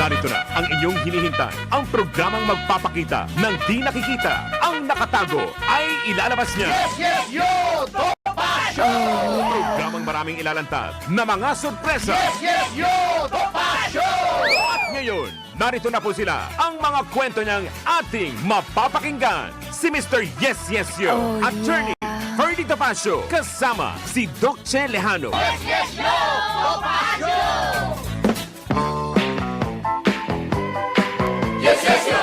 Narito na ang inyong hinihintay. Ang programang magpapakita ng di nakikita. Ang nakatago ay ilalabas niya. Yes, yo! Topa Show! Programang maraming ilalantad na mga sorpresa. Yes, yo! Topa Show! At ngayon, narito na po sila. Ang mga kwento niyang ating mapapakinggan. Si Mr. Yes, Yes, Yo, Attorney Ferdy Topacio, kasama si Doc Che Lejano. Yes, yo! Topa Show! Yes, yo!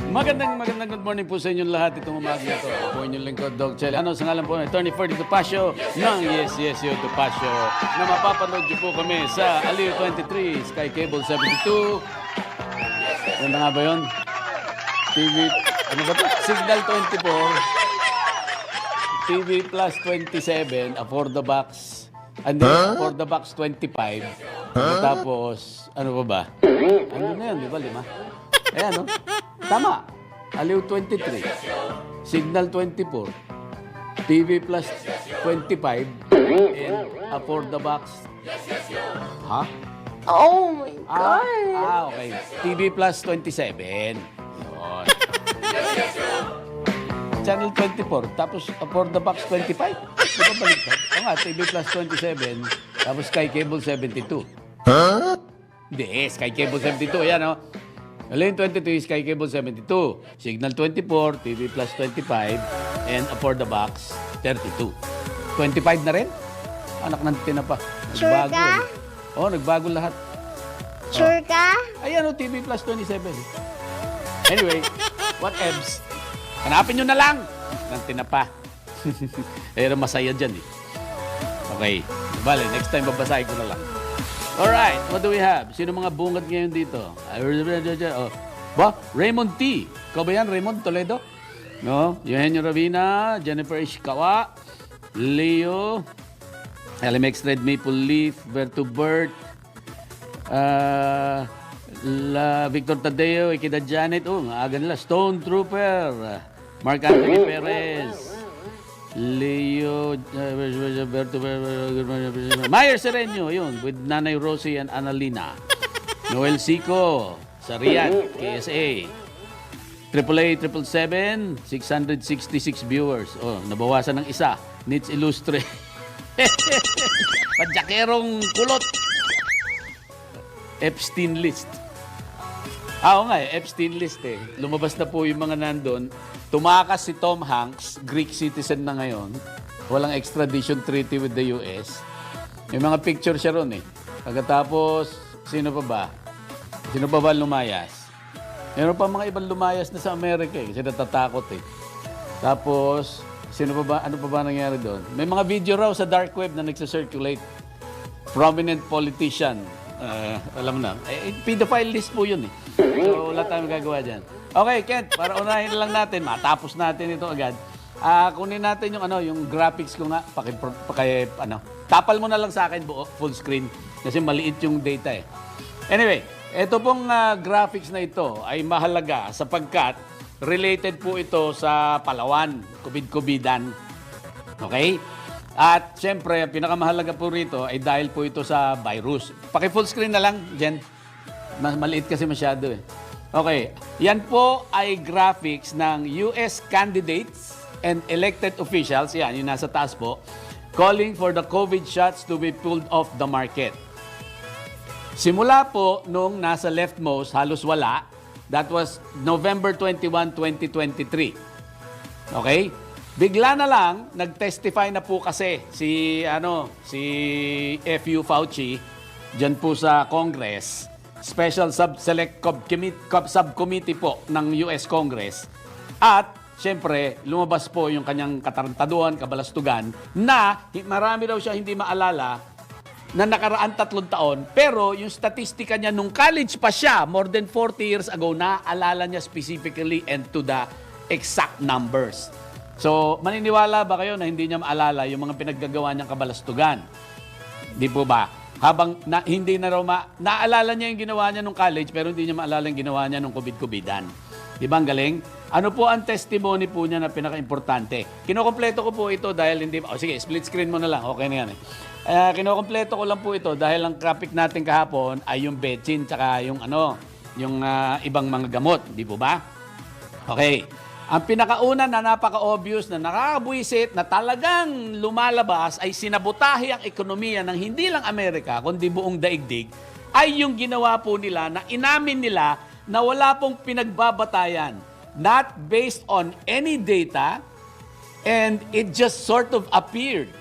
Magandang good morning po sa inyong lahat itong umaga na ito. Ako po inyong lingkod, Doc Chel. Ano sa ngalan po ng Attorney Ferdy Topacio ng Yes, Yes, Yo, Topacio na mapapanood niyo po kami sa Aliw 23, Sky Cable 72. Ganda nga ba yun? TV, ano ba ito? Signal 24, TV Plus 27, For the Box, and then For the Box 25. Tapos, ano ba ba? Ano na yun, di ba? 5? Ayan, no? Tama. Aliw 23. Signal 24. TV Plus 25. And For the Box. Ha? Oh my God! Okay. TV Plus 27. Yun. Channel 24. Tapos For the Box 25. Di ba baliktad? O nga, TV Plus 27. Tapos Sky Cable 72. Hindi, Sky Cable 72. Ayan, o. Alin 23, Sky Cable 72. Signal 24, TV Plus 25, and For the Box 32. 25 na rin? Anak ng tinapa. Sure ka? Oh, nagbago lahat. Sure ka? Ayan o, TV Plus 27. Anyway, what evs? Hanapin nyo na lang ng tinapa. Pero masaya dyan eh. Okay. Bale, next time babasahin ko na lang. Alright, what do we have? Sino mga bungad ngayon dito? Oh. Ba? Raymond T. Ikaw ba yan, Raymond Toledo? No? Eugenio Ravina, Jennifer Ishikawa, Leo, LMX Red Maple Leaf, Berto Bert, Victor Tadeo, Ikeda Janet, aga nila, Stone Trooper, Mark Anthony Perez, Leo, Berto, Mayer Sereno, yun, with Nanay Rosie and Annalena. Noel Sico, sa Riyadh, KSA. AAA 777, 666 viewers. Oh, nabawasan ng isa. Nits Illustre. Padyakerong kulot. Epstein list. Oo nga Epstein list eh. Lumabas na po yung mga nandun. Tumakas si Tom Hanks, Greek citizen na ngayon. Walang extradition treaty with the US. May mga picture siya ron eh. Pagkatapos, sino pa ba? Sino pa ba lumayas? Meron pa mga ibang lumayas na sa Amerika eh, kasi natatakot eh. Tapos, sino pa ba? Ano pa ba nangyari doon? May mga video raw sa dark web na nagsa-circulate. Prominent politician. Alam na. Pedophile list po yun eh. So, wala tayong magagawa dyan. Okay, Kent, para unahin lang natin, matapos natin ito agad. Kunin natin yung yung graphics ko nga, tapal mo na lang sa akin buo, full screen kasi maliit yung data eh. Anyway, ito pong graphics na ito ay mahalaga sapagkat related po ito sa Palawan, COVID-COVIDan. Okay? At siyempre, pinakamahalaga po rito ay dahil po ito sa virus. Paki-full screen na lang, Jen. Maliit kasi masyado eh. Okay, yan po ay graphics ng US candidates and elected officials, yan, yung nasa taas po, calling for the COVID shots to be pulled off the market. Simula po nung nasa leftmost, halos wala, that was November 21, 2023. Okay? Bigla na lang, nag-testify na po kasi si F.U. Fauci, dyan po sa Congress, Special Select Subcommittee po ng US Congress. At, siyempre, lumabas po yung kanyang katarantaduhan, kabalastugan, na marami daw siya hindi maalala na nakaraan 3 taon. Pero yung statistika niya nung college pa siya, more than 40 years ago, naaalala niya specifically and to the exact numbers. So, maniniwala ba kayo na hindi niya maalala yung mga pinaggagawa niyang kabalastugan? Di po ba? Habang hindi na raw naalala niya yung ginawa niya nung college pero hindi niya maalala yung ginawa niya nung COVID-COVIDan. Di ba ang galing? Ano po ang testimony po niya na pinaka-importante? Kinokompleto ko po ito dahil hindi... sige, split screen mo na lang. Okay na yan eh. Kinokompleto ko lang po ito dahil ang topic natin kahapon ay yung betsin tsaka yung ibang mga gamot, di po ba? Okay. Ang pinakauna na napaka-obvious na nakakabwisit na talagang lumalabas ay sinabotahe ang ekonomiya ng hindi lang Amerika kundi buong daigdig ay yung ginawa po nila na inamin nila na wala pong pinagbabatayan, not based on any data, and it just sort of appeared.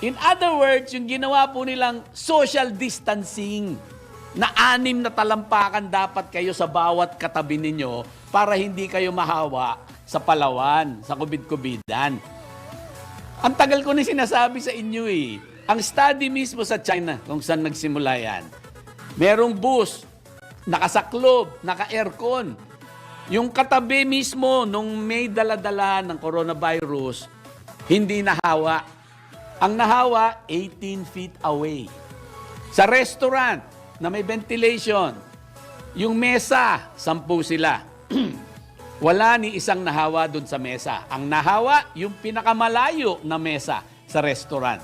In other words, yung ginawa po nilang social distancing na 6 na talampakan dapat kayo sa bawat katabi ninyo para hindi kayo mahawa sa Palawan, sa COVID-COVIDan. Ang tagal ko na sinasabi sa inyo eh. Ang study mismo sa China, kung saan nagsimula yan, merong bus, nakasaklob, naka-aircon. Yung katabi mismo nung may daladala ng coronavirus, hindi nahawa. Ang nahawa, 18 feet away. Sa restaurant na may ventilation, yung mesa, 10 sila. Wala ni isang nahawa dun sa mesa. Ang nahawa, yung pinakamalayo na mesa sa restaurant.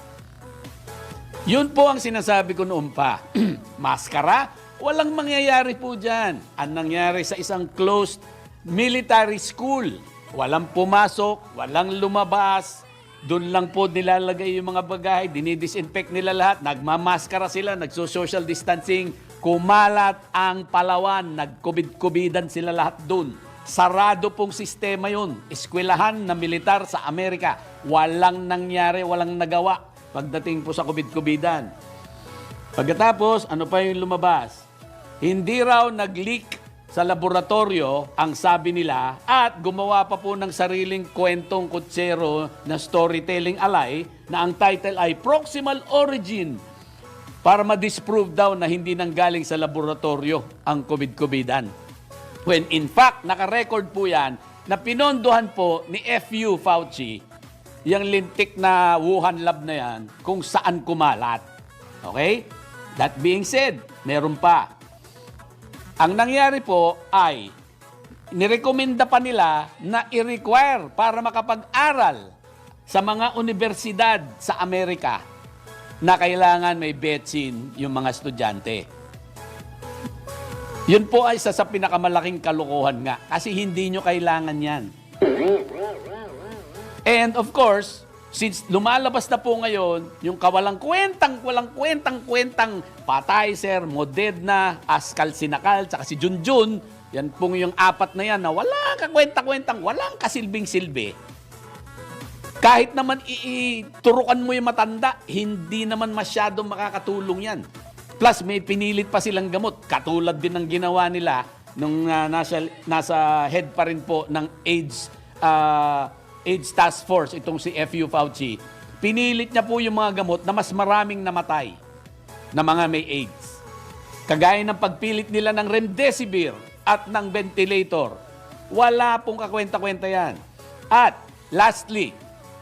Yun po ang sinasabi ko noon pa. Maskara, walang mangyayari po dyan. Ang nangyari sa isang closed military school, walang pumasok, walang lumabas, doon lang po nilalagay yung mga bagay, dinidisinfect nila lahat, nagmamaskara sila, nagso-social distancing, kumalat ang Palawan, nag-COVID-COVIDan sila lahat doon. Sarado pong sistema yun. Eskwelahan na militar sa Amerika. Walang nangyari, walang nagawa pagdating po sa COVID-COVIDan. Pagkatapos, ano pa yung lumabas? Hindi raw nag-leak sa laboratorio ang sabi nila at gumawa pa po ng sariling kwentong kutsero na storytelling alay na ang title ay Proximal Origin para ma-disprove daw na hindi nanggaling sa laboratorio ang COVID-COVIDan. When in fact, naka-record po yan na pinondohan po ni F.U. Fauci yung lintik na Wuhan lab na yan kung saan kumalat. Okay? That being said, meron pa. Ang nangyari po ay nirekomenda pa nila na i-require para makapag-aral sa mga universidad sa Amerika na kailangan may betsin yung mga estudyante. Yun po ay isa sa pinakamalaking kalokohan nga kasi hindi nyo kailangan yan. And of course, since lumalabas na po ngayon, yung walang kwentang Pfizer, Moderna, Ascal Sinakal, tsaka si Junjun, yan pong yung 4 na yan na walang kakwenta-kwentang, walang kasilbing-silbi. Kahit naman iturukan mo yung matanda, hindi naman masyadong makakatulong yan. Plus, may pinilit pa silang gamot. Katulad din ng ginawa nila nung nasa head pa rin po ng AIDS Task Force, itong si F.U. Fauci. Pinilit niya po yung mga gamot na mas maraming namatay na mga may AIDS. Kagaya ng pagpilit nila ng remdesivir at ng ventilator. Wala pong kakwenta-kwenta yan. At lastly,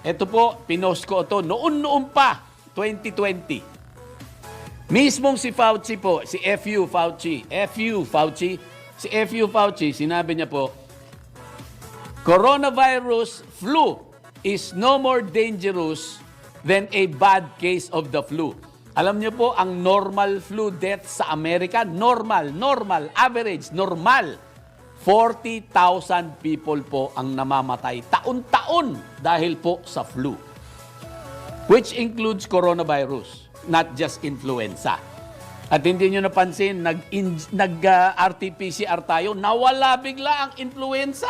ito po, pinost ko ito noon pa, 2020. Mismong si Fauci po, si F.U. Fauci, si F.U. Fauci, sinabi niya po, coronavirus flu is no more dangerous than a bad case of the flu. Alam niyo po, ang normal flu death sa Amerika, average, 40,000 people po ang namamatay taon-taon dahil po sa flu. Which includes coronavirus. Not just influenza. At hindi nyo napansin, nag-RT-PCR tayo, nawala bigla ang influenza.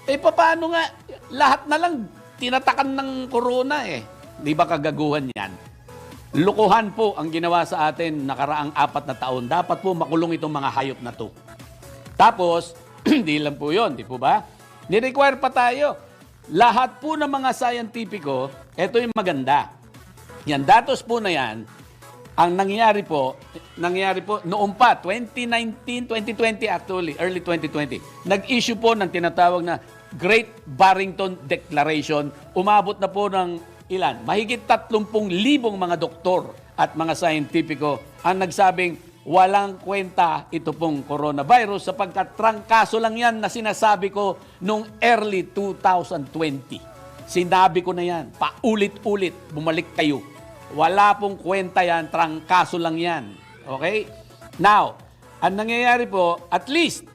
Paano nga? Lahat na lang tinatakan ng corona eh. Di ba kagaguhan yan? Lukuhan po ang ginawa sa atin nakaraang 4 na taon. Dapat po makulong itong mga hayop na to. Tapos, hindi lang po yun, di po ba? Ni-require pa tayo. Lahat po ng mga scientifico, ito yung maganda. Yan, datos po na yan, ang nangyari po noong pa, 2019, 2020 actually, early 2020, nag-issue po ng tinatawag na Great Barrington Declaration. Umabot na po ng ilan? Mahigit 30,000 mga doktor at mga scientifico ang nagsabing walang kwenta ito pong coronavirus sapagkat trangkaso lang yan na sinasabi ko noong early 2020. Sinabi ko na yan, paulit-ulit, bumalik kayo. Wala pong kwenta yan, trangkaso lang yan. Okay? Now, ang nangyayari po, at least,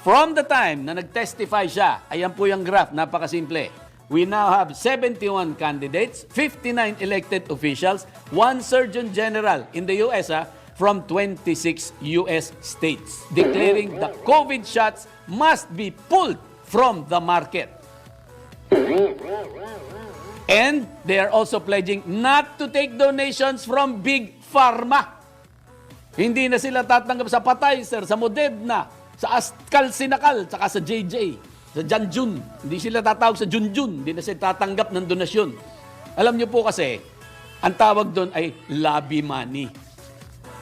from the time na nag-testify siya, ayan po yung graph, napakasimple. We now have 71 candidates, 59 elected officials, 1 Surgeon General in the US from 26 US states, declaring the COVID shots must be pulled from the market. And they are also pledging not to take donations from Big Pharma. Hindi na sila tatanggap sa Pfizer, sa Moderna, sa Calcinacol, saka sa JJ, sa Janjun. Hindi sila tatawag sa Junjun. Hindi na sila tatanggap ng donasyon. Alam niyo po kasi, ang tawag doon ay lobby money.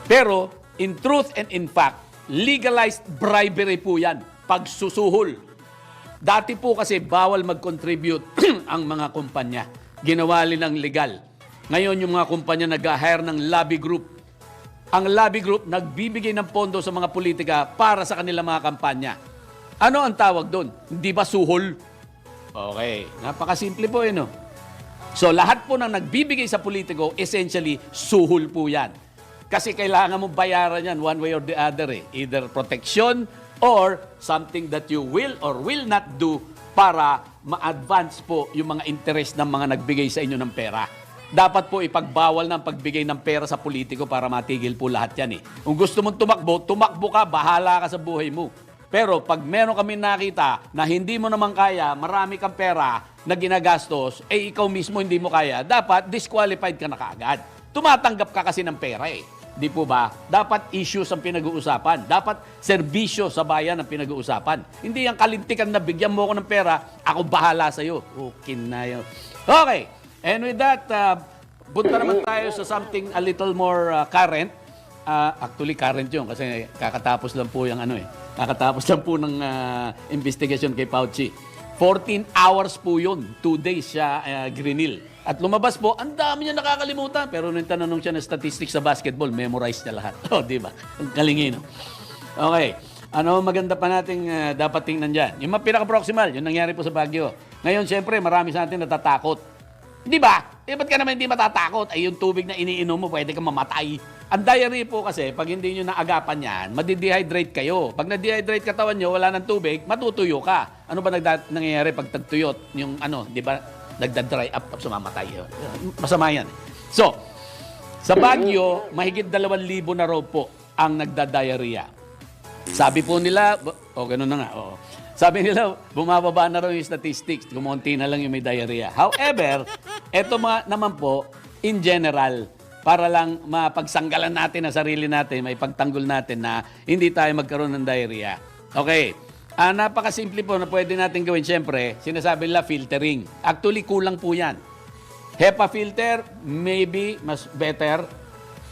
Pero, in truth and in fact, legalized bribery po yan. Pagsusuhol. Dati po kasi bawal mag-contribute ang mga kumpanya. Ginawa nilang legal. Ngayon yung mga kumpanya nag-hire ng lobby group. Ang lobby group nagbibigay ng pondo sa mga politika para sa kanilang mga kampanya. Ano ang tawag doon? Hindi ba suhol? Okay, napakasimple po no? So lahat po ng nagbibigay sa politiko, essentially, suhol po yan. Kasi kailangan mo bayaran yan one way or the other Either protection or something that you will or will not do para ma-advance po yung mga interest ng mga nagbigay sa inyo ng pera. Dapat po ipagbawal ng pagbigay ng pera sa politiko para matigil po lahat yan Kung gusto mong tumakbo ka, bahala ka sa buhay mo. Pero pag meron kami nakita na hindi mo naman kaya, marami kang pera na ginagastos, ikaw mismo hindi mo kaya, dapat disqualified ka na kaagad. Tumatanggap ka kasi ng pera Di po ba? Dapat issues ang pinag-uusapan. Dapat serbisyo sa bayan ang pinag-uusapan. Hindi yung kalintikan na bigyan mo ako ng pera, ako bahala sa'yo. Okay na yun. Okay. And with that, punta naman tayo sa something a little more current. Actually, current yun kasi kakatapos lang po yung kakatapos lang po ng investigation kay Fauci. 14 hours po yun. 2 days siya grinil. At lumabas po, ang dami niya nakakalimutan. Pero nung tanong siya ng statistics sa basketball, memorize niya lahat. Di ba? Ang galingin. Okay. Ano maganda pa nating dapat tingnan dyan? Yung mga pinaka-proximal, yung nangyari po sa Baguio. Ngayon, siyempre, marami sa atin natatakot. Di ba? Ba't ka naman hindi matatakot? Ay, yung tubig na iniinom mo, pwede kang mamatay. Ang diarrhea po kasi, pag hindi nyo naagapan yan, madidehydrate kayo. Pag na-dehydrate katawan nyo, wala ng tubig, matutuyo ka. Ano ba nangyayari pag tagtuyot? Yung di ba? Nagda-dry up, tapos mamatay. Masama yan. So, sa Baguio, mahigit 2,000 na raw po ang nagda-diarrhea. Sabi po nila, ganun na nga, Sabi nila, bumababa na raw yung statistics, kumunti na lang yung may diarrhea. However, eto naman po, in general, para lang mapagsanggalan natin ang sarili natin, may pagtanggol natin na hindi tayo magkaroon ng diarrhea. Okay. Napakasimple po na pwede natin gawin. Siyempre, sinasabi nila filtering. Actually, kulang po yan. HEPA filter, maybe, mas better.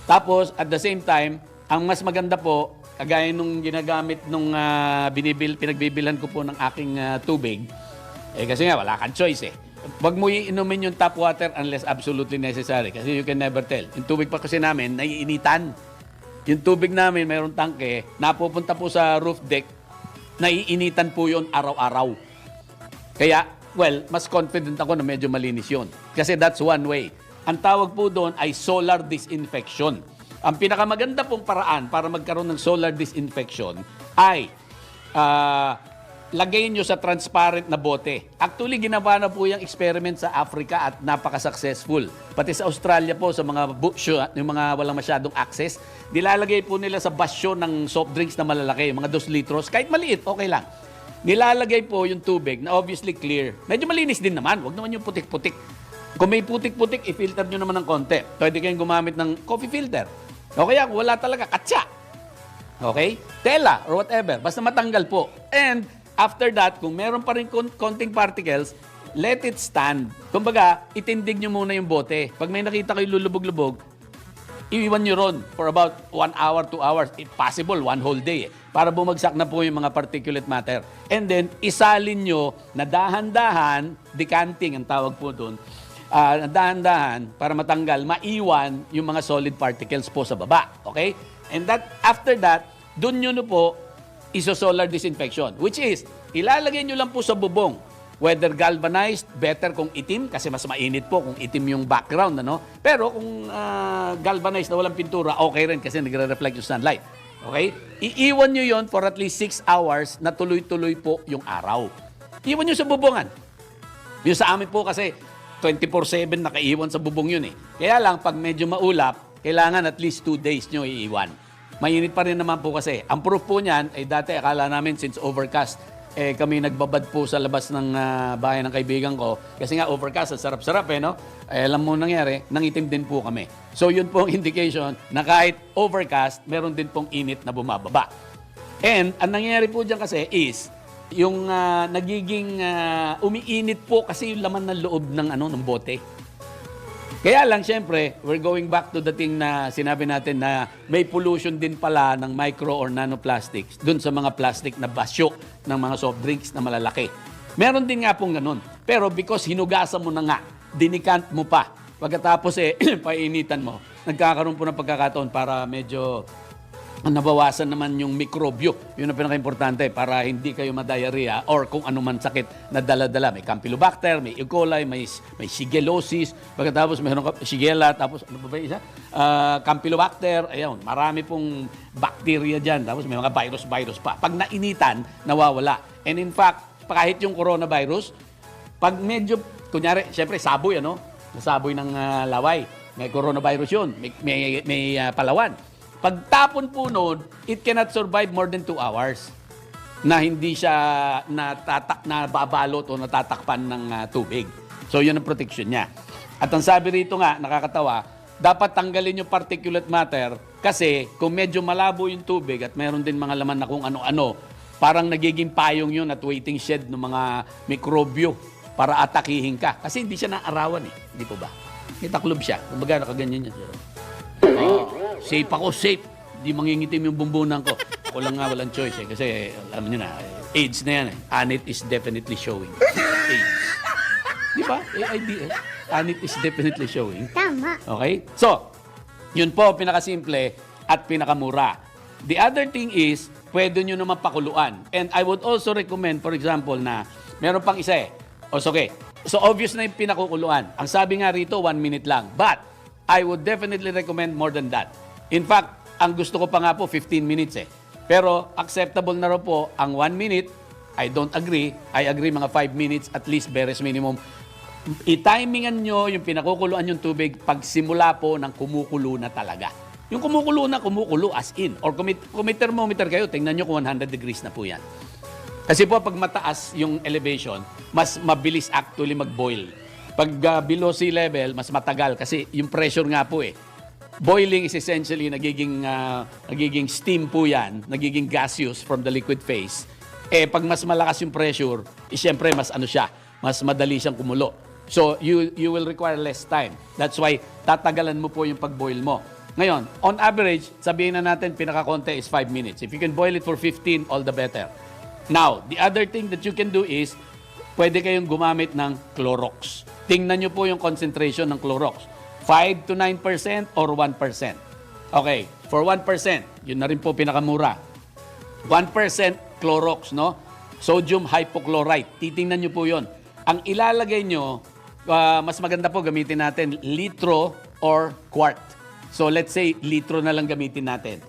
Tapos, at the same time, ang mas maganda po, kagaya nung ginagamit nung pinagbibilhan ko po ng aking tubig, kasi nga, wala kang choice Huwag mo iinumin yung tap water unless absolutely necessary. Kasi you can never tell. Yung tubig pa kasi namin, naiinitan. Yung tubig namin, mayroong tangke, napupunta po sa roof deck, naiinitan po yun araw-araw. Kaya, mas confident ako na medyo malinis yun. Kasi that's one way. Ang tawag po doon ay solar disinfection. Ang pinakamaganda pong paraan para magkaroon ng solar disinfection ay lagay nyo sa transparent na bote. Actually, ginawa na po yung experiment sa Africa at napaka-successful. Pati sa Australia po, sa mga yung mga walang masyadong access, nilalagay po nila sa basyo ng soft drinks na malalaki, mga 2 litros, kahit maliit, okay lang. Nilalagay po yung tubig na obviously clear. Medyo malinis din naman, wag naman yung putik-putik. Kung may putik-putik, i-filter nyo naman ng konti. Pwede kayong gumamit ng coffee filter. O kaya, kung wala talaga, katsa. Okay? Tela or whatever. Basta matanggal po. And after that, kung meron pa rin konting particles, let it stand. Kumbaga, itindig nyo muna yung bote. Pag may nakita kayo lulubog-lubog, iiwan nyo ron for about 1 hour, 2 hours. If possible, 1 whole day. Para bumagsak na po yung mga particulate matter. And then, isalin nyo na dahan-dahan, decanting ang tawag po doon, dahan-dahan para matanggal, maiwan yung mga solid particles po sa baba. Okay? And after that, doon nyo po iso-solar disinfection, which is, ilalagay nyo lang po sa bubong Whether galvanized, better kung itim kasi mas mainit po kung itim yung background. Ano? Pero kung galvanized na walang pintura, okay rin kasi nagre-reflect yung sunlight. Okay? Iiwan nyo yon for at least 6 hours na tuloy-tuloy po yung araw. Iwan nyo sa bubungan. Yung sa amin po kasi 24/7 nakaiwan sa bubong yun eh. Kaya lang pag medyo maulap, kailangan at least 2 days nyo iiwan. Mainit pa rin naman po kasi. Ang proof po niyan ay dati akala namin since overcast, kami nagbabad po sa labas ng bahay ng kaibigan ko. Kasi nga overcast, sarap-sarap no? Alam mo nangyari, nangitim din po kami. So yun po ang indication na kahit overcast, meron din pong init na bumababa. And ang nangyayari po dyan kasi is, yung nagiging umiinit po kasi yung laman ng loob ng bote. Kaya lang, syempre, we're going back to the thing na sinabi natin na may pollution din pala ng micro or nanoplastics dun sa mga plastic na basyo ng mga soft drinks na malalaki. Meron din nga pong ganun. Pero because hinugasan mo na nga, dinikant mo pa, pagkatapos painitan mo, nagkakaroon po ng pagkakataon para medyo nabawasan naman yung mikrobyo. Yun ang pinaka-importante para hindi kayo ma-diarrhea or kung ano man sakit na dala-dala. May Campylobacter, may E. coli, may Shigellosis, pagkatapos mayroon ka Shigella, tapos ano ba isa? Campylobacter, ayun, marami pong bacteria dyan. Tapos may mga virus pa. Pag nainitan, nawawala. And in fact, kahit yung coronavirus, pag medyo, kunyari, syempre saboy, nasaboy ng laway. May coronavirus yun, may palawan. Pagtapon po noon, it cannot survive more than 2 hours na hindi siya nababalot o natatakpan ng tubig. So, yun ang protection niya. At ang sabi rito nga, nakakatawa, dapat tanggalin yung particulate matter kasi kung medyo malabo yung tubig at meron din mga laman na kung ano-ano, parang nagiging payong yun at waiting shed ng mga mikrobyo para atakihin ka. Kasi hindi siya naarawan Hindi po ba? Itaklob siya. Kumbaga, nakaganyan niya. Safe ako, safe. Di mangingitim yung bumbunan ko. Ako lang nga walang choice kasi alam niyo na, AIDS na yan Anit is definitely showing. AIDS. Di ba? AIDS. Anit is definitely showing. Tama. Okay? So, yun po, pinakasimple at pinakamura. The other thing is, pwede nyo naman pakuluan. And I would also recommend, for example, na meron pang isa okay. So, obvious na yung pinakukuluan. Ang sabi nga rito, 1 minute lang. But, I would definitely recommend more than that. In fact, ang gusto ko pa nga po, 15 minutes Pero acceptable na raw po ang 1 minute. I don't agree. I agree mga 5 minutes at least bare minimum. I-timingan nyo yung pinakukuluan yung tubig pag simula po ng kumukulo na talaga. Yung kumukulo as in. Or kung may thermometer kayo, tingnan nyo kung 100 degrees na po yan. Kasi po pag mataas yung elevation, mas mabilis actually mag-boil. Pag below sea level, mas matagal kasi yung pressure nga po Boiling is essentially nagiging steam po yan, nagiging gaseous from the liquid phase. Pag mas malakas yung pressure, siyempre mas mas madali siyang kumulo. So you will require less time. That's why tatagalan mo po yung pag-boil mo. Ngayon, on average, sabihin na natin pinaka-konti is 5 minutes. If you can boil it for 15, all the better. Now, the other thing that you can do is pwede kayong gumamit ng Clorox. Tingnan nyo po yung concentration ng Clorox. 5 to 9% or 1%. Okay, for 1%, yun na rin po pinakamura. 1% Clorox, Sodium hypochlorite. Titingnan nyo po yun. Ang ilalagay nyo, mas maganda po gamitin natin litro or quart. So let's say litro na lang gamitin natin.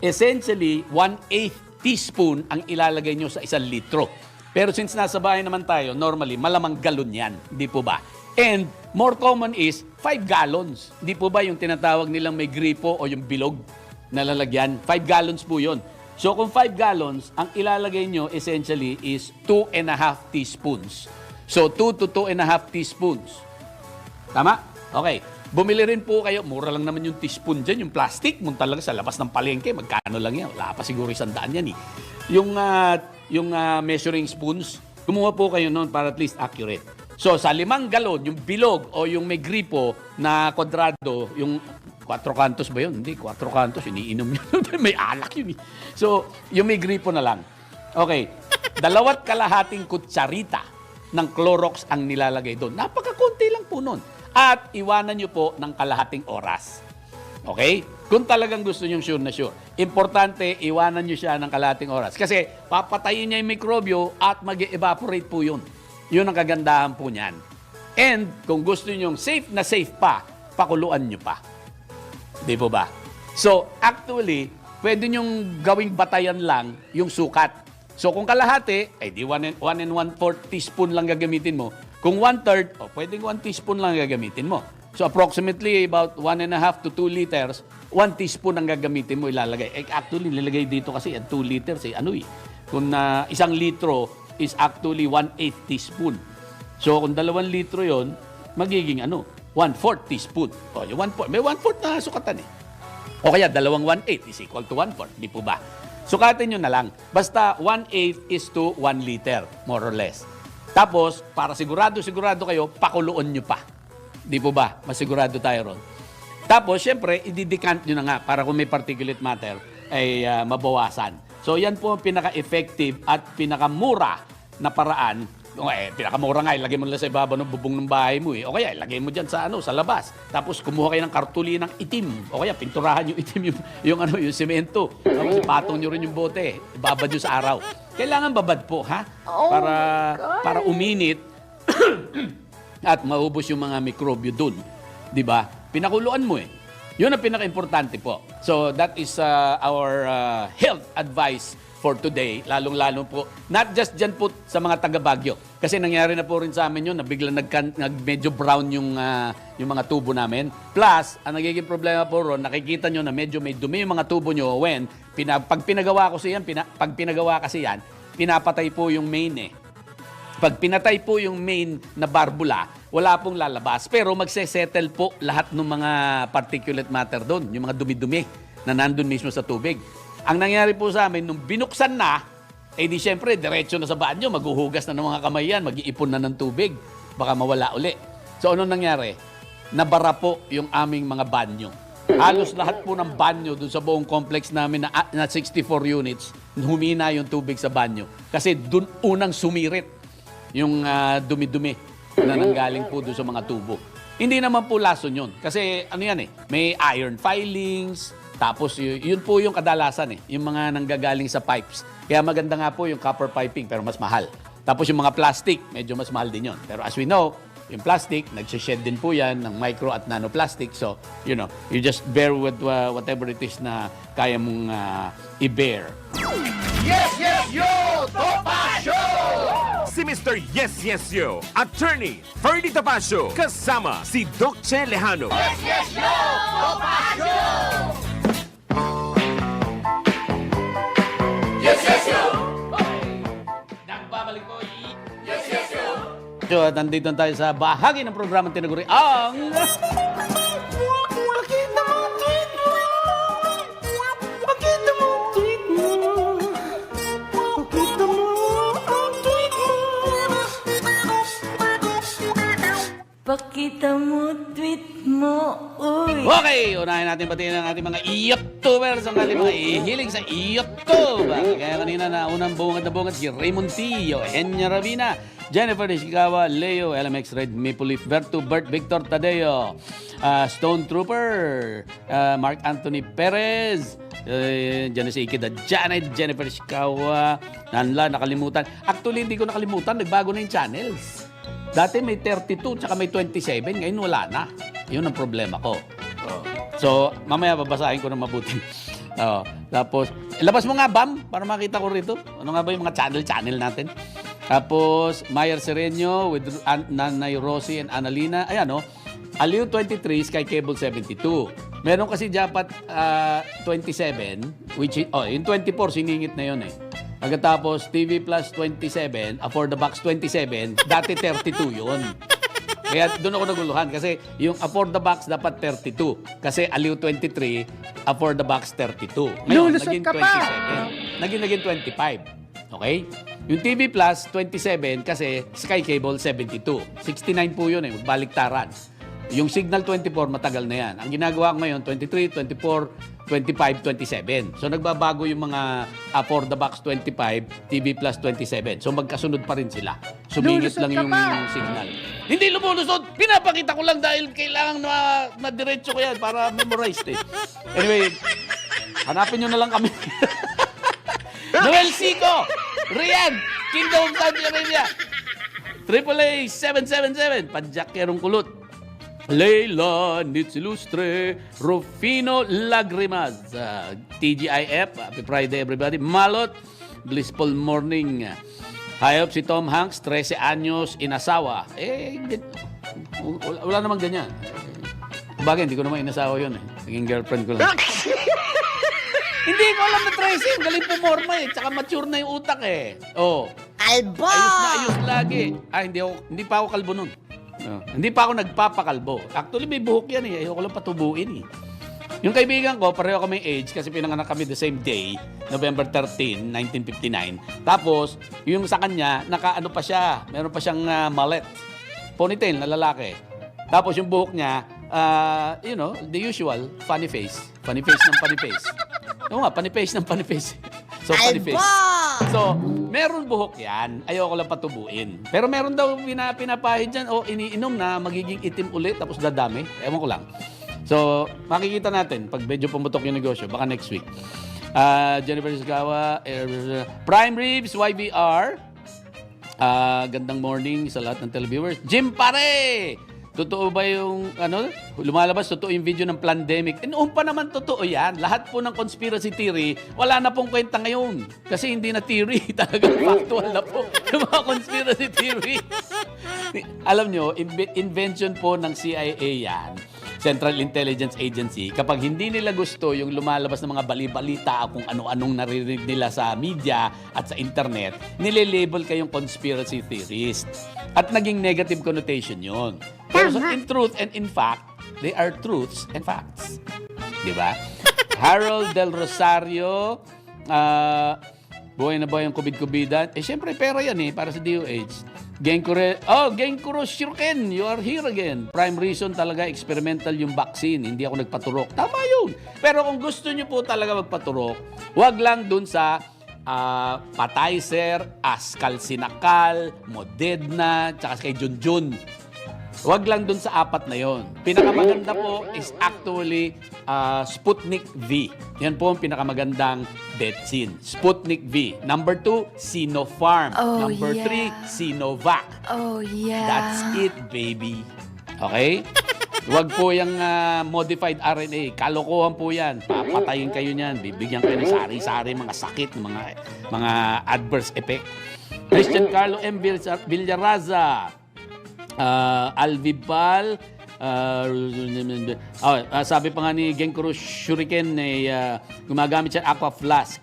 Essentially, 1/8 teaspoon ang ilalagay nyo sa 1 litro. Pero since nasa bahay naman tayo, normally, malamang galon yan. Di po ba? And more common is 5 gallons. Di po ba yung tinatawag nilang may gripo o yung bilog na lalagyan? 5 gallons po yun. So kung 5 gallons, ang ilalagay nyo essentially is 2.5 teaspoons. So 2 to 2.5 teaspoons. Tama? Okay. Bumili rin po kayo. Mura lang naman yung teaspoon dyan. Yung plastic, mong talaga sa labas ng palengke. Magkano lang yan? Wala pa siguro 100 yan Yung measuring spoons, kumuha po kayo noon para at least accurate. So, sa 5 galon, yung bilog o yung may gripo na kwadrado, yung 4 kantos ba yun? Hindi, 4 kantos, iniinom yun. May alak yun So, yung may gripo na lang. Okay, 2.5 kutsarita ng Clorox ang nilalagay doon. Napakakunti lang po nun. At iwanan nyo po ng kalahating oras. Okay? Kung talagang gusto nyo sure na sure. Importante, iwanan nyo siya ng kalahating oras. Kasi papatayin niya yung mikrobyo at mag-evaporate po yun. Yun ang kagandahan po niyan. And kung gusto niyo safe na safe pa, pakuluan niyo pa. Di po ba? So, actually, pwede niyong gawing batayan lang yung sukat. So, kung kalahati, ay di 1 1/4 teaspoon lang gagamitin mo. Kung 1/3, pwedeng 1 teaspoon lang gagamitin mo. So, approximately about 1.5 to 2 liters, 1 teaspoon ang gagamitin mo ilalagay. Actually, nilagay dito kasi 2 liters Kung 1 litro is actually 1/8 teaspoon. So, kung 2 litro yon, magiging 1/4 teaspoon. Yung 1/4, may 1/4 na sukatan O kaya, 1/8 is equal to 1/4. Di po ba? Sukatin nyo na lang. Basta 1/8 is to 1 liter, more or less. Tapos, para sigurado kayo, pakuluan nyo pa. Di po ba? Masigurado tayo ron. Tapos, syempre, i-decant nyo na nga para kung may particulate matter ay mabawasan. So, yan po ang pinaka-effective at pinakamura na paraan. Pinakamura nga, ilagay mo lang sa ibabaw ng bubong ng bahay mo. O kaya, ilagay mo dyan sa labas. Tapos, kumuha kayo ng kartulinang itim. O kaya, pinturahan yung itim yung semento. Tapos, ipatong nyo rin yung bote. Ibabad nyo sa araw. Kailangan babad po, ha? Para uminit at maubos yung mga mikrobyo dun. Di ba? Pinakuluan mo Yun ang pinaka-importante po. So, that is our health advice for today, lalong-lalo po, not just dyan po sa mga taga-Baguio. Kasi nangyari na po rin sa amin yun, na biglang medyo brown yung mga tubo namin. Plus, ang nagiging problema po ron, nakikita nyo na medyo may dumi yung mga tubo nyo when, pag pinagawa kasi yan, pinapatay po yung main Pag pinatay po yung main na barbula, wala pong lalabas. Pero magsesettle po lahat ng mga particulate matter doon, yung mga dumi-dumi na nandun mismo sa tubig. Ang nangyari po sa amin, nung binuksan na, di syempre, diretso na sa banyo, maghuhugas na ng mga kamay yan, mag-iipon na ng tubig, baka mawala uli. So, ano nangyari? Nabara po yung aming mga banyo. Halos lahat po ng banyo dun sa buong complex namin na 64 units, humina yung tubig sa banyo. Kasi dun unang sumirit yung dumi-dumi na nanggaling po dun sa mga tubo. Hindi naman po lason yun. Kasi may iron filings. Tapos, yun po yung kadalasan yung mga nanggagaling sa pipes. Kaya maganda nga po yung copper piping, pero mas mahal. Tapos yung mga plastic, medyo mas mahal din yun. Pero as we know, yung plastic, nagsished din po yan ng micro at nanoplastic. So, you just bear with whatever it is na kaya mong i-bear. Yes, yes, yo! Topacio! Si Mr. Yes, Yes, Yo, Attorney Ferdy Topacio, kasama si Doc Che Lejano. Yes, yes, yo! Topacio! Yes, yes, yo! Nagbabalik po. Yes, yes, yo! So, at nandito tayo sa bahagi ng programang tinaguri ang... Pakita mo ang tweet mo! Pakita mo ang tweet mo! Pakita mo ang tweet mo! Pakita mo tweet mo, uy. Okay, unahin natin batiin ang ating mga YouTubers, ang ating mga ihiling sa YouTube. Kaya kanina na unang bungad si Raymond T, Eugenia Ravina, Jennifer Ishikawa, Leo, LMX Red Maple Leaf, Berto, Bert Victor Tadeo, Stone Trooper, Mark Anthony Perez, Janice Ikeda, Janet, Jennifer Ishikawa, Nanla, nakalimutan. Actually, hindi ko nakalimutan, nagbago na yung channels. Dati may 32 tsaka may 27, ngayon wala na. Yun ang problema ko. So, mamaya babasahin ko na mabuti. Tapos, labas mo nga, Bam, para makita ko rito. Ano nga ba yung mga channel natin? Tapos, Mayer Sereño with Nanay Rosie and Annalina. Ayan, Aliw 23, Sky Cable 72. Meron kasi dapat 27, which is, yung 24, siningit na yun Pagkatapos, TV Plus 27, For the Box 27, dati 32 yun. Kaya doon ako naguluhan kasi yung For the Box dapat 32. Kasi Aliw 23, For the Box 32. Ngayon, naging 27. Naging 25. Okay? Yung TV Plus 27 kasi Sky Cable 72. 69 po yun magbaliktaran. Yung Signal 24, matagal na yan. Ang ginagawa ko ngayon, 23, 24, 25, 27. So, nagbabago yung mga For the Box 25, TV Plus 27. So, magkasunod pa rin sila. Sumingit lang yung signal. Hindi lumulusot! Pinapakita ko lang dahil kailangan na diretso ko yan para memorized Anyway, hanapin nyo na lang kami. Noel Sico! Rian! Kingdom of Saudi Arabia! AAA 777, Padjakkerong Kulot. Leila Nitzilustre, Rufino Lagrimas, TGIF, happy Friday everybody. Malot, blissful morning. Hayop si Tom Hanks, 13 anyos, inasawa. Wala namang ganyan. Bagay, hindi ko naman inasawa yun eh. Naging girlfriend ko lang. Hindi ko alam na 13, galing pumorma eh. Tsaka mature na yung utak eh. Albo! Ayos na ayos lagi. Hindi pa ako kalbo nun. Hindi pa ako nagpapakalbo. Actually, may buhok yan eh. Ayoko lang patubuin eh. Yung kaibigan ko, pareho kami age kasi pinanganak kami the same day, November 13, 1959. Tapos, yung sa kanya, nakaano pa siya. Meron pa siyang mullet. Ponytail na lalaki. Tapos yung buhok niya, the usual, funny face. Funny face ng funny face. Oo nga, funny face ng funny face. So, funny face. So, meron buhok yan. Ayoko lang patubuin. Pero meron daw pinapahid dyan o iniinom na magiging itim ulit tapos dadami. Ewan ko lang. So, makikita natin pag medyo pumutok yung negosyo. Baka next week. Jennifer Sagawa, Prime Ribs, YBR. Gandang morning sa lahat ng televiewers. Jim Pare! Totoo ba yung, lumalabas, totoo yung video ng pandemic? Noon pa naman totoo yan. Lahat po ng conspiracy theory, wala na pong kwenta ngayon. Kasi hindi na theory, talagang factual na po yung mga conspiracy theory. Alam nyo, invention po ng CIA yan, Central Intelligence Agency. Kapag hindi nila gusto yung lumalabas ng mga bali-balita kung ano-anong naririnig nila sa media at sa internet, nililabel kayong conspiracy theorist. At naging negative connotation yun. Pero in truth and in fact, they are truths and facts. Di ba? Harold Del Rosario, buhay na ba yung COVID-COVIDan? Siyempre, pera yan para sa DOH. Genkuro Shuriken, you are here again. Prime reason talaga, experimental yung vaccine. Hindi ako nagpaturok. Tama yun. Pero kung gusto nyo po talaga magpaturok, wag lang dun sa Pfizer, Ascal-Sinakal, Moderna, tsaka kay Junjun. Wag lang dun sa 4 na yon. Pinakamaganda po is actually Sputnik V. Yan po ang pinakamagandang vaccine. Sputnik V. Number 2, Sinopharm. Number 3, Sinovac. Oh, yeah. That's it, baby. Okay? Wag po yung modified RNA. Kalokohan po yan. Papatayin kayo niyan. Bibigyan kayo ng sari-sari, mga sakit, mga adverse effect. Christian Carlo M. Villaraza. Alvibal. Sabi pa nga ni Genkuro Shuriken, gumagamit siya aqua flask.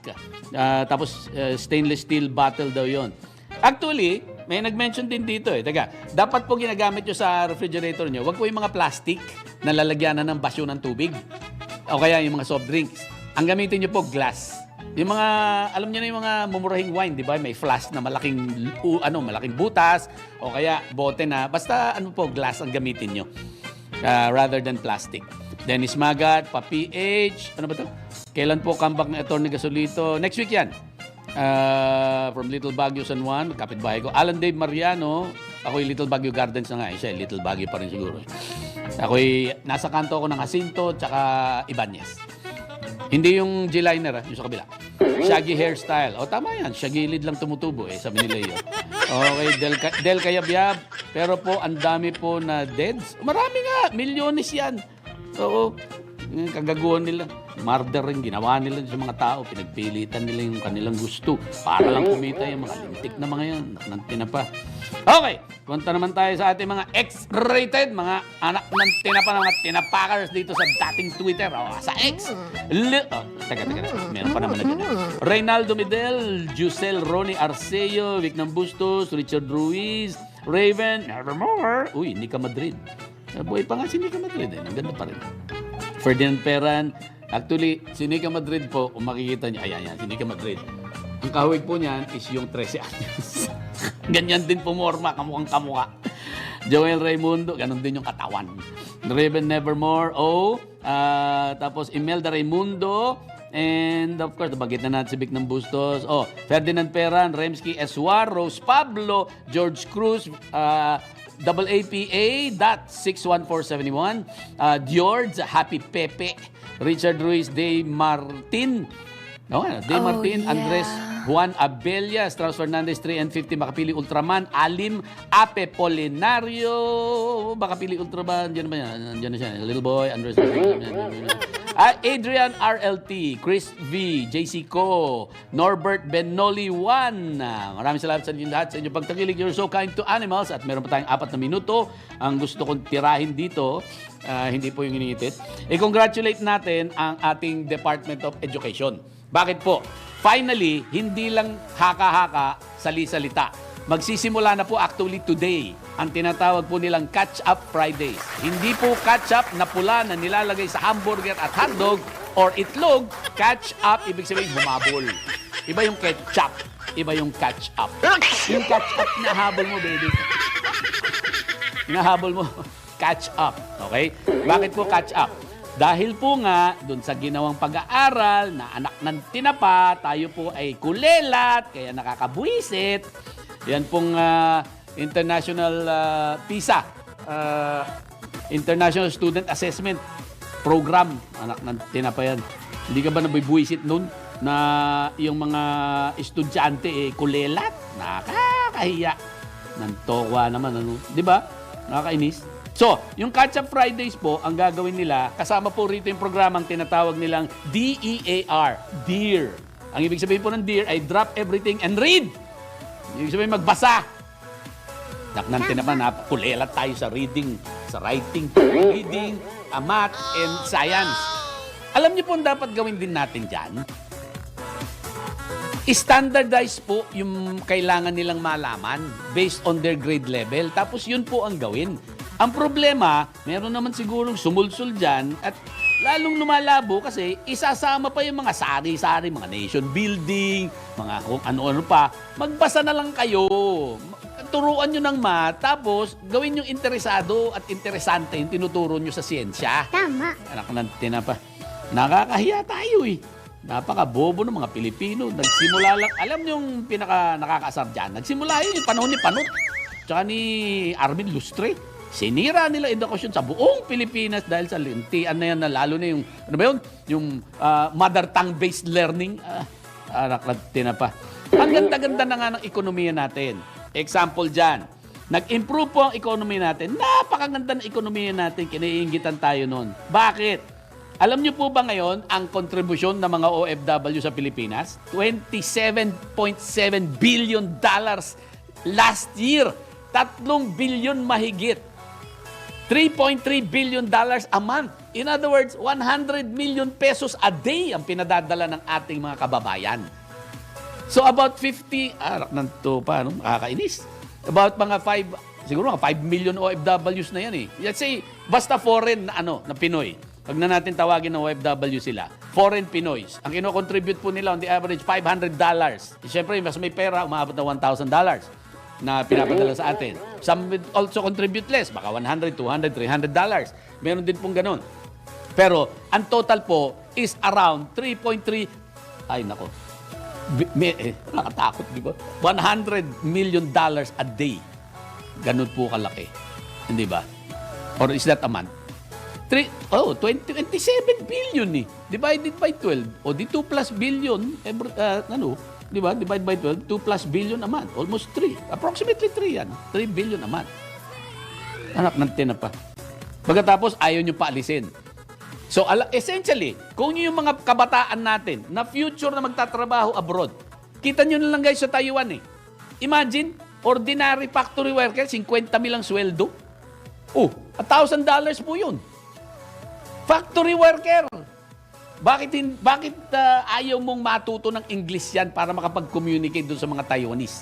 Tapos stainless steel bottle daw yon. Actually, may nag-mention din dito Teka, dapat po ginagamit nyo sa refrigerator nyo, wag po yung mga plastic na lalagyanan ng basyo ng tubig. O kaya yung mga soft drinks. Ang gamitin nyo po, glass. Yung mga, alam niyo na yung mga mumurahing wine, di ba? May flask na malaking butas, o kaya bote na, basta glass ang gamitin nyo. Rather than plastic. Dennis Magat, pa-PH, ano ba to? Kailan po comeback ng Atty. Gasolito? Next week yan. From Little Baguio, San Juan, kapitbahay ko. Alan Dave Mariano, ako'y Little Baguio Gardens na nga. Siya, Little Baguio pa rin siguro. Ako'y nasa kanto ako ng Jacinto, tsaka Ibanez. Hindi yung G-liner, yung sa kabila. Shaggy hairstyle. Tama yan. Shagilid lang tumutubo sabi ni Leo. Okay, Del Kayabyab. Pero po, ang dami po na deads. Marami nga. Milyones yan. Oo. Kagaguhan nila. Murder rin. Ginawa nila sa mga tao. Pinagpilitan nila yung kanilang gusto. Para lang kumita yung mga lintik na mga yan. Nang tinapa. Okay. Punta naman tayo sa ating mga X-rated, mga anak ng tinapa ng mga tinapakers dito sa dating Twitter. Sa X. Teka. Meron pa naman na dyan. Reynaldo Medel, Jusel Ronnie Arceo, Vic ng Bustos, Richard Ruiz, Raven, Nevermore. Uy, Nika Madrid. Buhay pa nga si Nika Madrid. Ang ganda pa rin. Ferdinand Peran. Actually, si Nika Madrid po, kung makikita niyo, ayan, si Nika Madrid. Ang kahawig po niyan is yung 13 anyos. Ganyan din pumorma, kamukhang kamukha. Joel Raimundo, ganun din yung katawan. Raven Nevermore, tapos Imelda Raimundo, and of course, bagit na natin si Vic ng Bustos. Ferdinand Peran, Remsky Eswar, Rose Pablo, George Cruz, AAPA.61471, George, Happy Pepe, Richard Ruiz, Day Martin, Martin, yeah. Andres Juan Abella, Strauss Fernandez, 3 and 50, Makapili Ultraman, Alim Ape Polinario, Makapili Ultraman, diyan ba yan? Diyan na siya, Little Boy, Andres, Adrian RLT, Chris V, JC Co, Norbert Benoli 1. Maraming salamat sa inyo lahat sa inyong pagtakilig. You're so kind to animals. At meron pa tayong 4 na minuto. Ang gusto kong tirahin dito, hindi po yung iniitit. I-congratulate natin ang ating Department of Education. Bakit po? Finally, hindi lang haka-haka, sali-salita. Magsisimula na po actually today ang tinatawag po nilang Catch-Up Fridays. Hindi po catch-up na pula na nilalagay sa hamburger at hotdog or itlog. Catch-up, ibig sabihin humabol. Iba yung ketchup, iba yung catch-up. Yung catch-up na habol mo, baby. Nahabol mo, catch-up. Okay? Bakit po catch-up? Dahil po nga, dun sa ginawang pag-aaral na anak ng tinapa, tayo po ay kulelat, kaya nakakabuisit. Yan pong International PISA, International Student Assessment Program. Anak ng tinapa yan. Hindi ka ba nabibuisit nun na yung mga estudyante kulelat? Nakakahiya. Nantokwa naman. Ano? Di ba? Nakakainis. So, yung Catch-Up Fridays po, ang gagawin nila, kasama po rito yung programang tinatawag nilang DEAR, DEAR. Ang ibig sabihin po ng DEAR ay drop everything and read. Ibig sabihin magbasa. Naknantin naman, kulelat tayo sa reading, sa writing, reading, math, and science. Alam niyo po ang dapat gawin din natin dyan? Standardize po yung kailangan nilang malaman based on their grade level. Tapos yun po ang gawin. Ang problema, meron naman sigurong sumulsul dyan at lalong lumalabo kasi isasama pa yung mga sari-sari, mga nation building, mga kung ano-ano pa. Magbasa na lang kayo. Turuan nyo ng math, tapos gawin yung interesado at interesante yung tinuturo nyo sa siyensya. Tama. Anak ng tinapa. Nakakahiya tayo eh. Napaka-bobo ng mga Pilipino. Nagsimula lang, alam nyo yung pinaka nakakaasar dyan, nagsimula yun yung panahon ni Panot, tsaka ni Armin Lustre. Sinira nila edukasyon sa buong Pilipinas dahil sa lintian na yan na lalo na yung, ano ba yun? Yung mother tongue-based learning. Anak na tinapa. Ang ganda-ganda na nga ng ekonomiya natin. Example dyan, nag-improve po ang economy natin. Napakaganda ng ekonomiya natin. Kiniingitan tayo nun. Bakit? Alam niyo po ba ngayon ang kontribusyon ng mga OFW sa Pilipinas? $27.7 billion last year. 3 billion mahigit. $3.3 billion a month. In other words, 100 million pesos a day ang pinadadala ng ating mga kababayan. So about 50, ng to pa, no? Nakakainis. About mga 5, siguro mga 5 million OFWs na yan eh. Let's say, basta foreign na, na Pinoy. Pag na natin tawagin na OFW sila. Foreign Pinoys. Ang kino-contribute po nila on the average, $500. Siyempre, mas may pera, umabot na $1,000 na pinapadala sa atin. Some will also contribute less, baka $100, $200, $300. Meron din pong ganun. Pero, ang total po is around 3.3, ay nako, nakatakot, di ba? $100 million a day. Ganun po kalaki. Hindi ba? Or is that a month? 27 billion eh. Divided by 12. O di 2 plus billion, di ba? Divide by 12, 2 plus billion a month. Almost 3. Approximately 3 yan. 3 billion a month. Anak ng tinapa. Pagkatapos, ayaw nyo paalisin. So, essentially, kung yung mga kabataan natin na future na magtatrabaho abroad, kita nyo na lang guys sa Taiwan eh. Imagine, ordinary factory worker, 50 mil ang sweldo. Oh, $1,000 po yun. Factory worker. Bakit ayaw mong matuto ng English yan para makapag-communicate doon sa mga Taiwanese?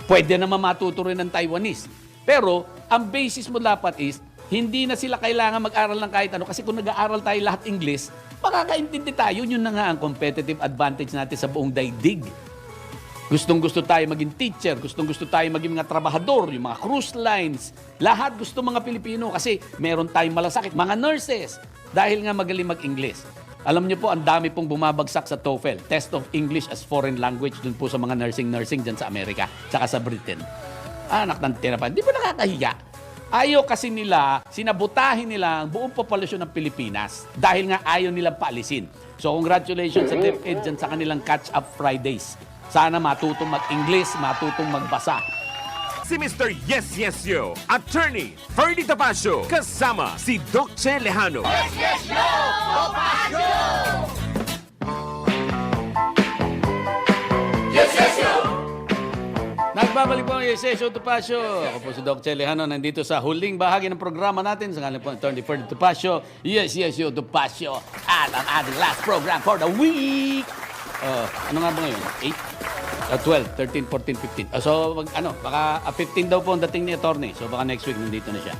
Pwede naman matuto rin ng Taiwanese. Pero, ang basis mo dapat is, hindi na sila kailangan mag-aral ng kahit ano. Kasi kung nag-aaral tayo lahat English, makakaintindi tayo. Yun na nga ang competitive advantage natin sa buong daigdig. Gustong-gusto tayo maging teacher, gustong-gusto tayo maging mga trabahador, yung mga cruise lines. Lahat gusto mga Pilipino kasi meron tayong malasakit. Mga nurses, dahil nga magaling mag-English. Alam niyo po, ang dami pong bumabagsak sa TOEFL, Test of English as Foreign Language, dun po sa mga nursing dyan sa Amerika, tsaka sa Britain. Anak ng tirapan, di ba nakakahiya? Ayaw kasi nila, sinabutahin nila ang buong populasyon ng Pilipinas dahil nga ayaw nilang paalisin. So congratulations sa DepEd dyan sa kanilang Catch-Up Fridays. Sana matutong mag-English, matutong magbasa. Si Mr. Yes Yes Yo, Attorney Ferdy Topacio, kasama si Doc Che Lejano. Nagbabalik po ang Session Topacio. Ako po si Doc Che Lejano, nandito sa huling bahagi ng programa natin sa ngalan po ng Attorney Ferdy Topacio. Yes, yo, Topacio. At ang ating last program for the week. Ano nga ba ngayon? 8? 12, 13, 14, 15. So, baka 15 daw po ang dating ni Attorney. So, baka next week nandito na siya.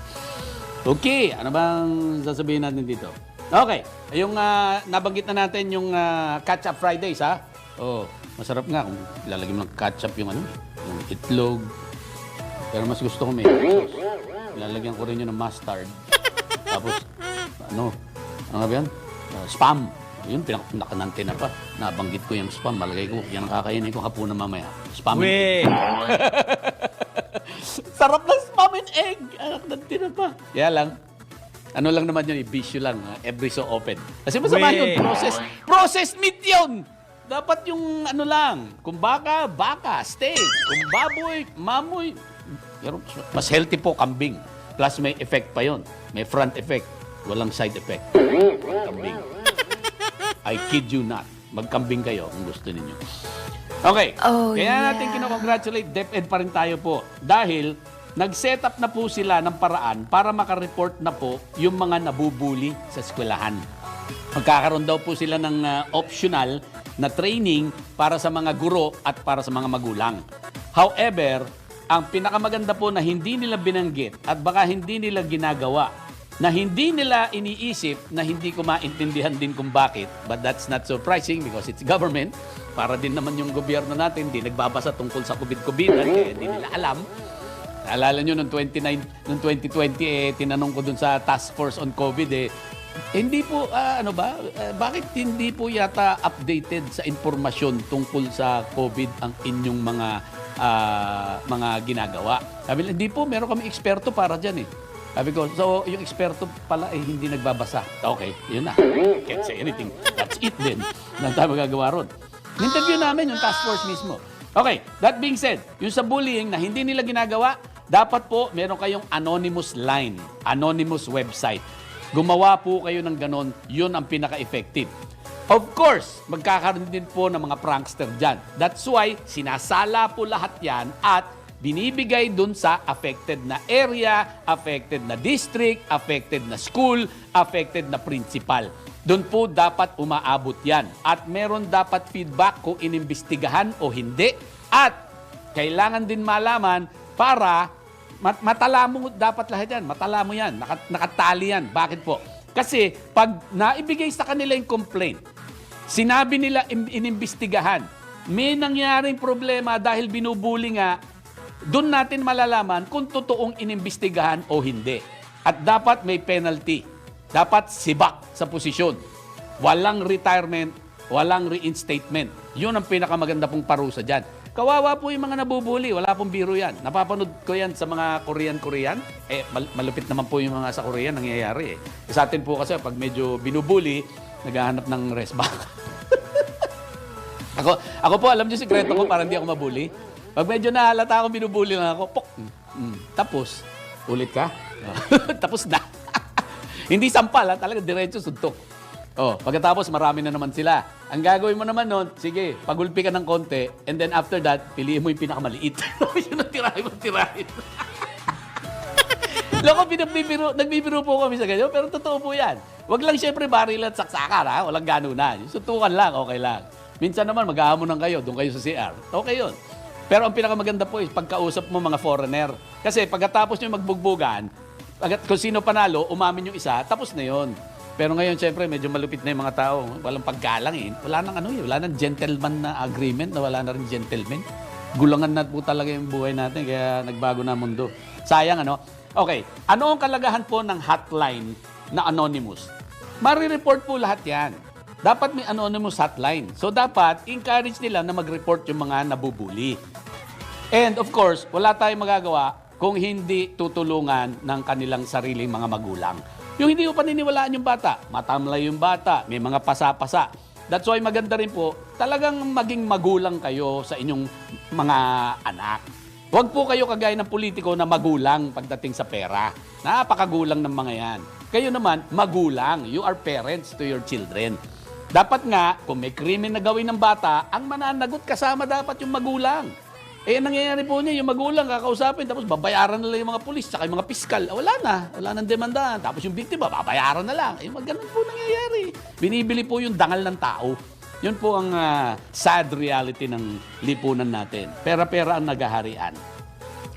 Okay, ano bang sasabihin natin dito? Okay, yung nabanggit na natin yung Catch-up Fridays, ha? Masarap nga kung ilalagay mo ng ketchup yung yung itlog. Pero mas gusto ko may sauce. Ilalagyan ko rin yun ng mustard. Tapos, ano nga ba yan? Spam. Yun, pinakanante na pa. Nabanggit ko yung spam. Malagay ko, yan ang kakainin ko hapunan mamaya. Spam and egg. Sarap ng spam and egg. Nante na pa. Kaya lang, ano lang naman yun, i-bisyo lang. Every so often. Kasi masama yun, processed meat yun. Dapat yung kung baka, steak. Kung baboy, mamoy. Pero mas healthy po kambing. Plus may effect pa yon. May front effect. Walang side effect. Kambing. I kid you not. Magkambing kayo kung gusto ninyo. Okay. Kaya natin kinocongratulate DepEd pa rin tayo po. Dahil nag-set up na po sila ng paraan para makareport na po yung mga nabubuli sa eskwelahan. Magkakaroon daw po sila ng optional na training para sa mga guro at para sa mga magulang. However, ang pinakamaganda po na hindi nila binanggit at baka hindi nila ginagawa, na hindi nila iniisip, na hindi ko maintindihan din kung bakit, but that's not surprising because it's government. Para din naman yung gobyerno natin, hindi nagbabasa tungkol sa COVID-19, kaya hindi nila alam. Naalala nyo, noong 2020, tinanong ko dun sa Task Force on COVID, hindi po, bakit hindi po yata updated sa informasyon tungkol sa COVID ang inyong mga ginagawa? Sabi nila, hindi po, meron kami eksperto para dyan eh. Sabi ko, so yung eksperto pala hindi nagbabasa. Okay, yun na. Can't say anything. That's it din. Nang tayo magagawa ron. Interview namin yung task force mismo. Okay, that being said, yung sa bullying na hindi nila ginagawa, dapat po meron kayong anonymous line, anonymous website. Gumawa po kayo ng ganon, yun ang pinaka-effective. Of course, magkakaroon din po ng mga prankster dyan. That's why, sinasala po lahat yan at binibigay dun sa affected na area, affected na district, affected na school, affected na principal. Doon po dapat umaabot yan. At meron dapat feedback kung inimbestigahan o hindi. At kailangan din malaman para matala mo dapat lahat yan. Matala mo yan. Nakatali yan. Bakit po? Kasi pag naibigay sa kanila yung complaint, sinabi nila inimbestigahan, may nangyaring problema dahil binubuli nga, doon natin malalaman kung totoong inimbestigahan o hindi. At dapat may penalty. Dapat sibak sa posisyon. Walang retirement, walang reinstatement. Yun ang pinakamaganda pong parusa dyan. Kawawa po yung mga nabubuli. Wala pong biro yan. Napapanood ko yan sa mga Korean. Malupit naman po yung mga sa Korean nangyayari. Sa atin po kasi pag medyo binubuli, naghahanap ng rest back. ako po, alam niyo sikreto ko para hindi ako mabuli. Pag medyo nahalata akong binubuli lang ako, pok. Tapos, ulit ka? Tapos na. Hindi sampal, talaga diretso suntok. Pagkatapos marami na naman sila. Ang gagawin mo naman nun, sige, pagulpi ka ng konti, and then after that, piliin mo yung pinakamaliit. Yun ang tirahin. Loko, nagbibiro po kami sa ganyan, pero totoo po yan. Wag lang siyempre baril at saksakan, ha? Walang ganunan. Suntukan lang, okay lang. Minsan naman, mag-aamonan kayo, doon kayo sa CR. Okay yun. Pero ang pinakamaganda po is pagkausap mo mga foreigner. Kasi pagkatapos nyo magbugbugan, kung sino panalo, umamin yung isa, tapos na yun. Pero ngayon, syempre, medyo malupit na yung mga tao. Walang paggalang eh. Wala nang gentleman na agreement, na wala na rin gentleman. Gulangan na po talaga yung buhay natin, kaya nagbago na mundo. Sayang, Okay, ano ang kalagahan po ng hotline na anonymous? Mari-report po lahat yan. Dapat may anonymous hotline. So dapat, encourage nila na mag-report yung mga nabubuli. And of course, wala tayong magagawa kung hindi tutulungan ng kanilang sariling mga magulang. Yung hindi mo paniniwalaan yung bata, matamlay yung bata, may mga pasa-pasa. That's why maganda rin po, talagang maging magulang kayo sa inyong mga anak. Huwag po kayo kagaya ng politiko na magulang pagdating sa pera. Napakagulang ng mga yan. Kayo naman, magulang. You are parents to your children. Dapat nga, kung may krimen na gawin ng bata, ang mananagot kasama dapat yung magulang. Eh, nangyayari po niya, yung magulang kakausapin, tapos babayaran na lang yung mga pulis, tsaka yung mga piskal. Wala nang demandahan. Tapos yung biktima, babayaran na lang. Eh, ganun po nangyayari. Binibili po yung dangal ng tao. Yun po ang sad reality ng lipunan natin. Pera-pera ang nagaharian.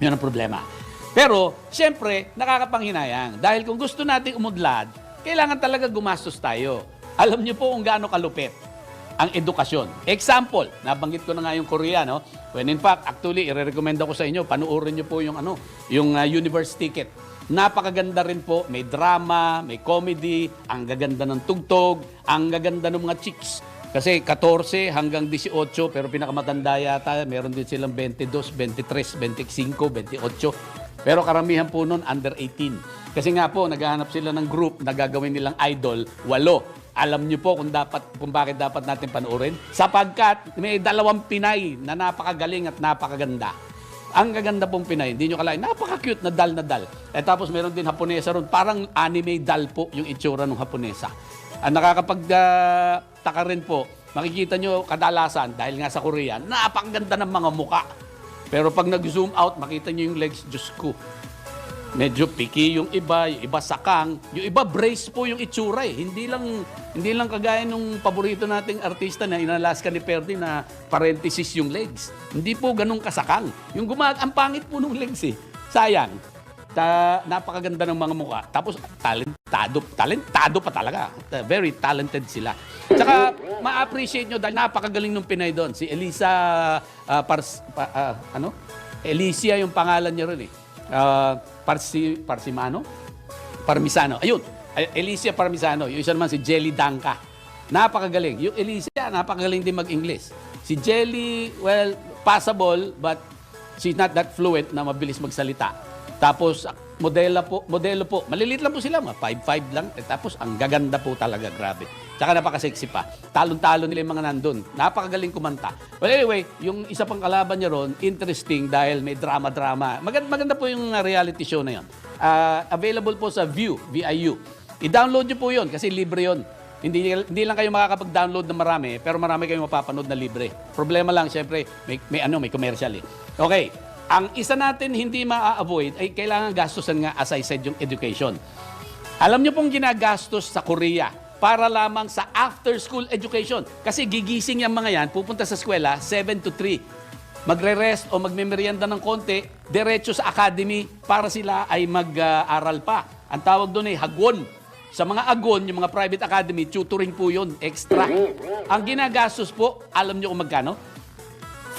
Yun ang problema. Pero, siyempre, nakakapanghinayang. Dahil kung gusto nating umudlad, kailangan talaga gumastos tayo. Alam niyo po kung gaano kalupit ang edukasyon. Example, nabanggit ko na nga yung Korea, no? When in fact, actually, i-recommend ko sa inyo, panuorin niyo po yung Universe Ticket. Napakaganda rin po, may drama, may comedy, ang gaganda ng tugtog, ang gaganda ng mga chicks. Kasi 14 hanggang 18, pero pinakamatanda yata, meron din silang 22, 23, 25, 28. Pero karamihan po nun, under 18. Kasi nga po, naghahanap sila ng group na gagawin nilang idol, 8. Alam niyo po kung bakit dapat natin panoorin? Sapagkat may 2 Pinay na napakagaling at napakaganda. Ang gaganda pong Pinay, hindi nyo kalain, napaka-cute na dal. Eh tapos meron din Haponesa ron, parang anime dal po yung itsura ng Haponesa. Ang nakakapagtaka rin po, makikita nyo kadalasan, dahil nga sa Korea, napakaganda ng mga muka. Pero pag nag-zoom out, makita nyo yung legs, Diyos ko. Medyo picky yung iba sakang, yung iba brace po yung itsura eh. Hindi lang kagaya nung paborito nating artista na inalaska ni Perdi na parenthesis yung legs. Hindi po ganun kasakang. Ang pangit po nung legs eh. Sayang. Napakaganda ng mga mukha. Tapos talentado pa talaga. Very talented sila. Tsaka ma-appreciate nyo dahil napakagaling nung Pinay doon. Si Elisa Alicia yung pangalan niya rin eh. Parmisano. Ayun, Alicia Parmisano. Yung isa naman si Jelly Danka. Napakagaling. Yung Alicia, napakagaling din mag-English. Si Jelly, well, passable, but she's not that fluent na mabilis magsalita. Tapos, modelo po. Maliliit lang po sila, 5'5" lang. Tapos, ang gaganda po talaga, grabe. Tsaka napaka-sexy pa. Talon-talon nila yung mga nandun. Napakagaling kumanta. Well, anyway, yung isa pang kalaban niya ron, interesting dahil may drama-drama. Maganda po yung reality show na yun. Available po sa VIU. I-download nyo po yun kasi libre yun. Hindi lang kayo makakapag-download na marami, pero marami kayong mapapanood na libre. Problema lang, syempre, may commercial eh. Okay. Ang isa natin hindi ma-avoid ay kailangan gastusan nga, as I said, yung education. Alam nyo pong ginagastos sa Korea para lamang sa after-school education. Kasi gigising yung mga yan, pupunta sa eskwela, 7 to 3. Magre-rest o magme-merienda ng konti, diretso sa academy para sila ay mag-aral pa. Ang tawag doon ay hagwon. Sa mga agon, yung mga private academy, tutoring po yun, extra. Ang ginagastos po, alam nyo kung magkano?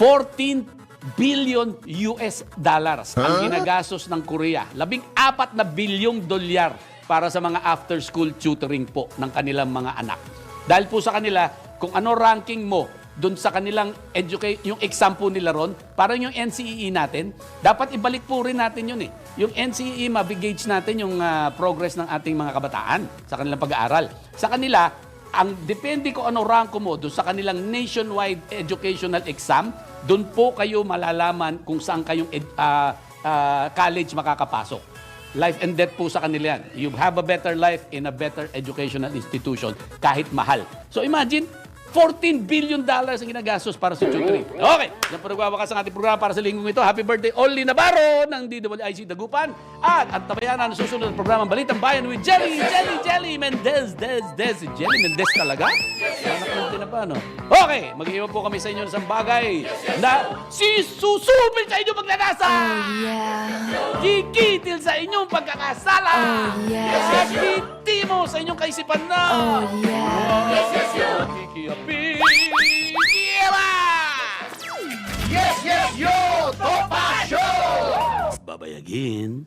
14 billion US dollars ang ginagastos ng Korea. 14 na bilyong dolyar para sa mga after-school tutoring po ng kanilang mga anak. Dahil po sa kanila, kung ano ranking mo doon sa kanilang yung exam po nila ron, parang yung NCEE natin, dapat ibalik po rin natin yun eh. Yung NCEE, mabigage natin yung progress ng ating mga kabataan sa kanilang pag-aaral. Sa kanila, ang depende ko ano rank mo doon sa kanilang nationwide educational exam, doon po kayo malalaman kung saan kayong college makakapasok. Life and death po sa kanila yan. You have a better life in a better educational institution kahit mahal. So imagine, 14 billion dollars ang ginagastos para sa tutoring. Okay, yan po nagwawakas ang ating programa para sa linggong ito. Happy birthday, Only Navarro ng DWIC Dagupan. At ang tabayanan ng susunod ng programang Balitang Bayan with Jelly Mendez. Jelly Mendez talaga? Anak natin na pa, no? Okay, mag-iwan po kami sa inyo ng isang bagay na susubin sa inyong paglanasa! Kikitil sa inyong pagkakasala! Titimo sa inyong kaisipan na! Yes, yo! Topa Show! Babayagin.